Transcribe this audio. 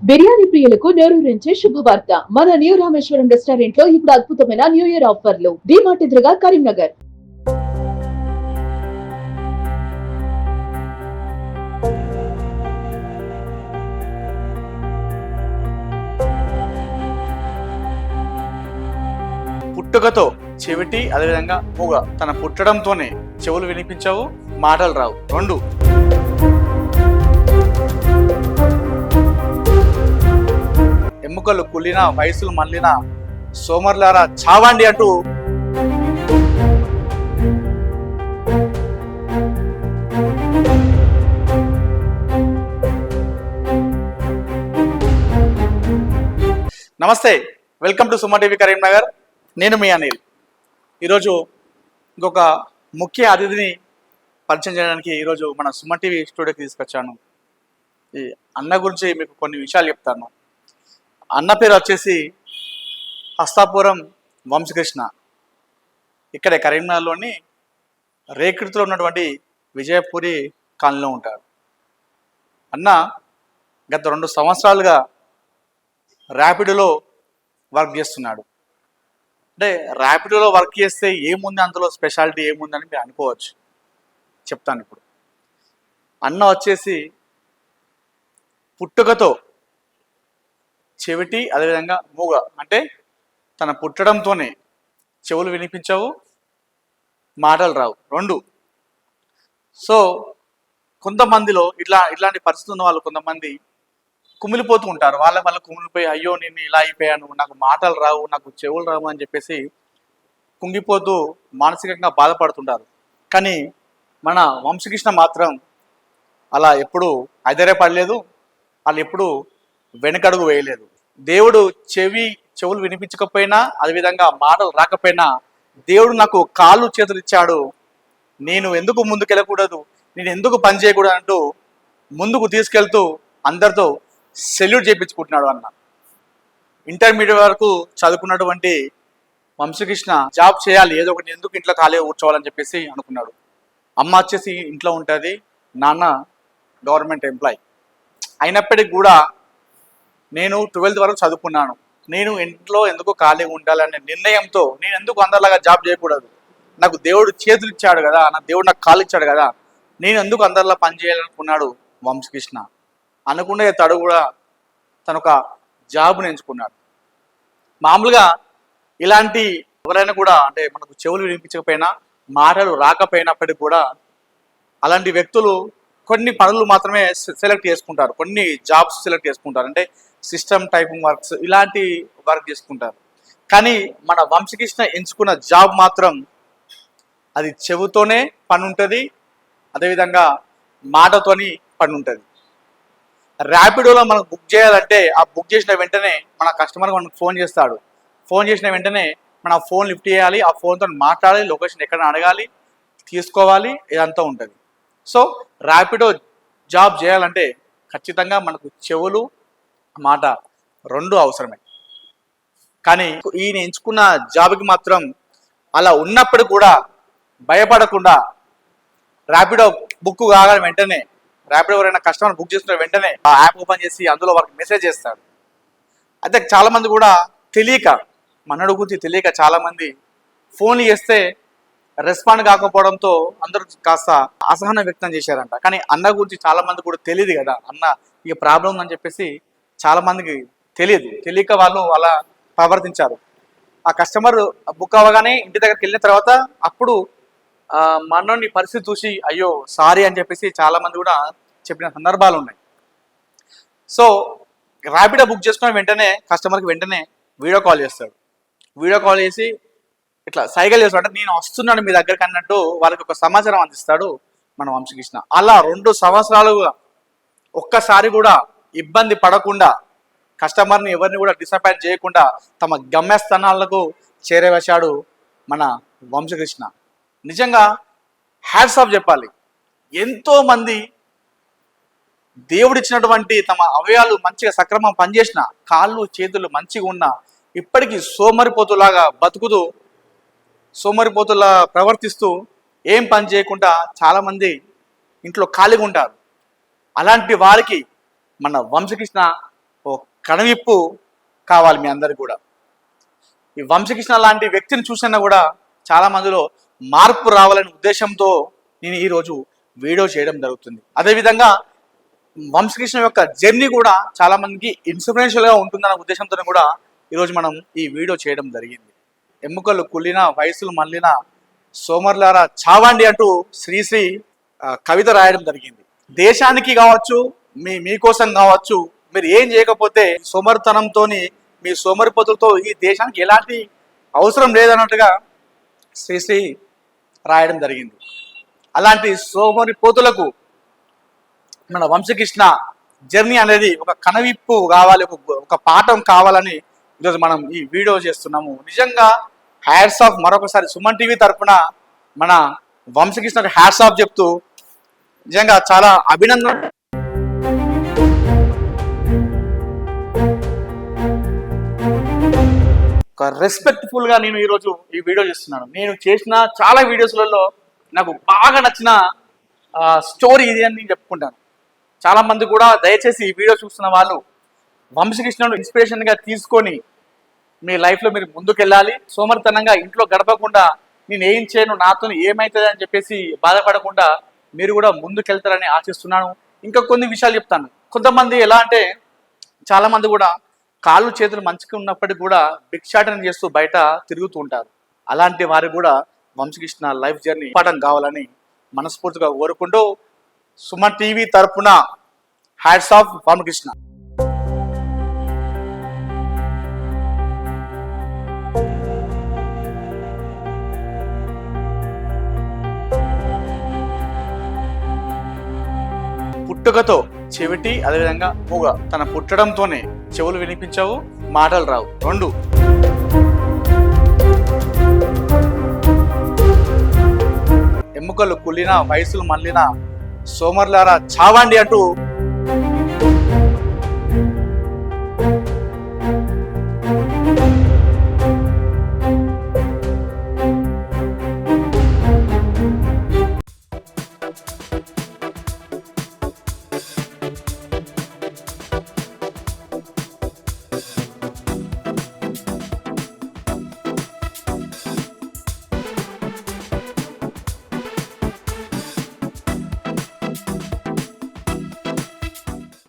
బిర్యానీ ప్రియులకు నోరూరించే శుభవార్త. మన న్యూ రామేశ్వరం రెస్టారెంట్ లో ఇప్పుడు అద్భుతమైన న్యూ ఇయర్ ఆఫర్లు. డిమార్ట్ ఎదురుగా కరీంనగర్. పుట్టుకతో చెవిటి అదేవిధంగా మూగ. తన పుట్టడంతోనే చెవులు వినిపించవు, మాటలు రావు. రెండు ఎముకలు కుళ్ళిన, వయసులు మళ్ళిన సోమర్లారా చావండి అంటూ నమస్తే, welcome to Suman TV Karimnagar. నేను మీ అనిల్. ఈరోజు ఇంకొక ముఖ్య అతిథిని పరిచయం చేయడానికి ఈరోజు మన సుమన్ టీవీ స్టూడియోకి తీసుకొచ్చాను. ఈ అన్న గురించి మీకు కొన్ని విషయాలు చెప్తాను. అన్న పేరు వచ్చేసి హస్తాపురం వంశకృష్ణ. ఇక్కడే కరీంనగర్లోని రేకృతిలో ఉన్నటువంటి విజయపురి కాలనీలో ఉంటాడు. అన్న గత 2 సంవత్సరాలుగా ర్యాపిడోలో వర్క్ చేస్తున్నాడు. అంటే ర్యాపిడోలో వర్క్ చేస్తే ఏముంది, అందులో స్పెషాలిటీ ఏముందని మీరు అనుకోవచ్చు. చెప్తాను ఇప్పుడు. అన్న వచ్చేసి పుట్టుకతో చెవిటి అదేవిధంగా మూగ. అంటే తన పుట్టడంతోనే చెవులు వినిపించవు, మాటలు రావు. రెండు. సో కొంతమందిలో ఇట్లాంటి పరిస్థితి ఉన్న వాళ్ళు కొంతమంది కుమిలిపోతూ ఉంటారు. వాళ్ళ కుమిలిపోయి, అయ్యో నేను ఇలా అయిపోయాను, నాకు మాటలు రావు, నాకు చెవులు రావు అని చెప్పేసి కుంగిపోతూ మానసికంగా బాధపడుతుంటారు. కానీ మన వంశకృష్ణ మాత్రం అలా ఎప్పుడూ ఐదరేపడలేదు, వాళ్ళు ఎప్పుడూ వెనకడుగు వేయలేదు. దేవుడు చెవులు వినిపించకపోయినా, అదేవిధంగా మాటలు రాకపోయినా దేవుడు నాకు కాళ్ళు చేతులు ఇచ్చాడు, నేను ఎందుకు ముందుకెళ్ళకూడదు, నేను ఎందుకు పని చేయకూడదు అంటూ ముందుకు తీసుకెళ్తూ అందరితో సెల్యూట్ చేయించుకుంటున్నాడు. అన్న ఇంటర్మీడియట్ వరకు చదువుకున్నటువంటి వంశకృష్ణ జాబ్ చేయాలి, ఏదో ఒకటి, ఎందుకు ఇంట్లో ఖాళీగా కూర్చోవాలని చెప్పేసి అనుకున్నాడు. అమ్మ వచ్చేసి ఇంట్లో ఉంటుంది, నాన్న గవర్నమెంట్ ఎంప్లాయ్. అయినప్పటికీ కూడా నేను 12th వరకు చదువుకున్నాను, నేను ఇంట్లో ఎందుకు ఖాళీగా ఉండాలనే నిర్ణయంతో, నేను ఎందుకు అందరిలాగా జాబ్ చేయకూడదు, నాకు దేవుడు చేతులు ఇచ్చాడు కదా, దేవుడు నాకు కాళ్ళు ఇచ్చాడు కదా, నేను ఎందుకు అందరిలా పని చేయాలనుకున్నాడు వంశకృష్ణ. అనుకునే తడు కూడా తను ఒక జాబ్ను ఎంచుకున్నాడు. మామూలుగా ఇలాంటి ఎవరైనా కూడా, అంటే మనకు చెవులు వినిపించకపోయినా, మాటలు రాకపోయినప్పటికీ కూడా అలాంటి వ్యక్తులు కొన్ని పనులు మాత్రమే సెలెక్ట్ చేసుకుంటారు, కొన్ని జాబ్స్ సెలెక్ట్ చేసుకుంటారు. అంటే సిస్టమ్ టైపింగ్ వర్క్స్, ఇలాంటి వర్క్ చేసుకుంటారు. కానీ మన వంశకృష్ణ ఎంచుకున్న జాబ్ మాత్రం అది చెవుతోనే పని ఉంటుంది, అదేవిధంగా మాటతోని పని ఉంటుంది. ర్యాపిడోలో మనం బుక్ చేయాలంటే ఆ బుక్ చేసిన వెంటనే మన కస్టమర్ మనకు ఫోన్ చేస్తాడు. ఫోన్ చేసిన వెంటనే మన ఫోన్ లిఫ్ట్ చేయాలి, ఆ ఫోన్తో మాట్లాడాలి, లొకేషన్ ఎక్కడ అడగాలి, తీసుకోవాలి, ఇదంతా ఉంటుంది. సో ర్యాపిడో జాబ్ చేయాలంటే ఖచ్చితంగా మనకు చెవులు, మాట రెండు అవసరమే. కానీ ఈయన ఎంచుకున్న జాబ్కి మాత్రం అలా ఉన్నప్పుడు కూడా భయపడకుండా ర్యాపిడో బుక్ కాగానే వెంటనే, ర్యాపిడో ఎవరైనా కస్టమర్ బుక్ చేసుకున్న వెంటనే ఆ యాప్ ఓపెన్ చేసి అందులో వారికి మెసేజ్ చేస్తాడు. అయితే చాలామంది కూడా తెలియక, మనడు గురించి తెలియక చాలామంది ఫోన్లు చేస్తే రెస్పాండ్ కాకపోవడంతో అందరూ కాస్త అసహనం వ్యక్తం చేశారంట. కానీ అన్న గురించి చాలామంది కూడా తెలియదు కదా, అన్న ఇక ప్రాబ్లం ఉందని చెప్పేసి చాలామందికి తెలియక వాళ్ళు అలా ప్రవర్తించారు. ఆ కస్టమర్ బుక్ అవ్వగానే ఇంటి దగ్గరికి వెళ్ళిన తర్వాత అప్పుడు మనోని పరిస్థితి చూసి అయ్యో సారీ అని చెప్పేసి చాలామంది కూడా చెప్పిన సందర్భాలు ఉన్నాయి. సో ర్యాపిడో బుక్ చేసుకున్న వెంటనే కస్టమర్కి వెంటనే వీడియో కాల్ చేస్తాడు. వీడియో కాల్ చేసి ఇట్లా సైకిల్ చేస్తాడు, అంటే నేను వస్తున్నాను మీ దగ్గరికి అన్నట్టు వాళ్ళకి ఒక సమాచారం అందిస్తాడు మన వంశకృష్ణ. అలా 2 సంవత్సరాలుగా ఒక్కసారి కూడా ఇబ్బంది పడకుండా, కస్టమర్ని ఎవరిని కూడా డిసప్పాయింట్ చేయకుండా తమ గమ్యస్థానాలకు చేరవేశాడు మన వంశకృష్ణ. నిజంగా హ్యాట్స్ ఆఫ్ చెప్పాలి. ఎంతోమంది దేవుడిచ్చినటువంటి తమ అవయవాలు మంచిగా సక్రమం పనిచేసిన, కాళ్ళు చేతులు మంచిగా ఉన్నా ఇప్పటికీ సోమరిపోతులాగా బతుకుతూ, సోమరిపోతులా ప్రవర్తిస్తూ, ఏం పని చేయకుండా చాలామంది ఇంట్లో ఖాళీగా ఉంటారు. అలాంటి వారికి మన వంశకృష్ణ ఓ కనువిప్పు కావాలి మీ అందరికి కూడా. ఈ వంశకృష్ణ లాంటి వ్యక్తిని చూసినా కూడా చాలా మందిలో మార్పు రావాలనే ఉద్దేశంతో నేను ఈరోజు వీడియో చేయడం జరుగుతుంది. అదేవిధంగా వంశకృష్ణ యొక్క జర్నీ కూడా చాలా మందికి ఇన్స్పిరేషన్గా ఉంటుందన్న ఉద్దేశంతో కూడా ఈరోజు మనం ఈ వీడియో చేయడం జరిగింది. ఎముకలు కుళ్ళిన వయసులు మళ్ళిన సోమర్లారా చావండి అంటూ శ్రీశ్రీ కవిత రాయడం జరిగింది. దేశానికి కావచ్చు, మీకోసం కావచ్చు, మీరు ఏం చేయకపోతే సోమరితనంతో మీ సోమరిపోతులతో ఈ దేశానికి ఎలాంటి అవసరం లేదన్నట్టుగా శ్రీశ్రీ రాయడం జరిగింది. అలాంటి సోమరిపోతులకు మన వంశకృష్ణ జర్నీ అనేది ఒక కనువిప్పు కావాలి, ఒక పాఠం కావాలని ఈరోజు మనం ఈ వీడియో చేస్తున్నాము. నిజంగా హ్యాట్స్ ఆఫ్ మరొకసారి సుమన్ టీవీ తరఫున మన వంశకృష్ణకి హ్యాట్స్ ఆఫ్ చెప్తూ నిజంగా చాలా అభినందన. ఒక రెస్పెక్ట్ఫుల్ గా నేను ఈరోజు ఈ వీడియో చేస్తున్నాను. నేను చేసిన చాలా వీడియోస్లలో నాకు బాగా నచ్చిన స్టోరీ ఇది అని నేను చెప్పుకుంటాను. చాలా మంది కూడా దయచేసి ఈ వీడియో చూస్తున్న వాళ్ళు వంశకృష్ణను ఇన్స్పిరేషన్గా తీసుకొని మీ లైఫ్లో మీరు ముందుకెళ్ళాలి. సోమరితనంగా ఇంట్లో గడపకుండా నేను ఏం చేయను, నాతో ఏమవుతుంది అని చెప్పేసి బాధపడకుండా మీరు కూడా ముందుకెళ్తారని ఆశిస్తున్నాను. ఇంకా కొన్ని విషయాలు చెప్తాను. కొంతమంది ఎలా అంటే చాలా మంది కూడా కాళ్ళు చేతులు మంచిగా ఉన్నప్పటికీ కూడా భిక్షాటన చేస్తూ బయట తిరుగుతూ ఉంటారు. అలాంటి వారు కూడా వంశకృష్ణ లైఫ్ జర్నీ పాఠం కావాలని మనస్ఫూర్తిగా కోరుకుంటూ సుమన్ టీవీ తరపున హ్యాట్స్ ఆఫ్ వంశకృష్ణ. పుట్టుకతో చెవిటి, అదేవిధంగా మూగ. తన పుట్టడంతోనే చెవులు వినిపించవు, మాటలు రావు. 2 ఎముకలు కుళ్ళిన వయసులు మళ్ళిన సోమర్లారా చావండి అంటూ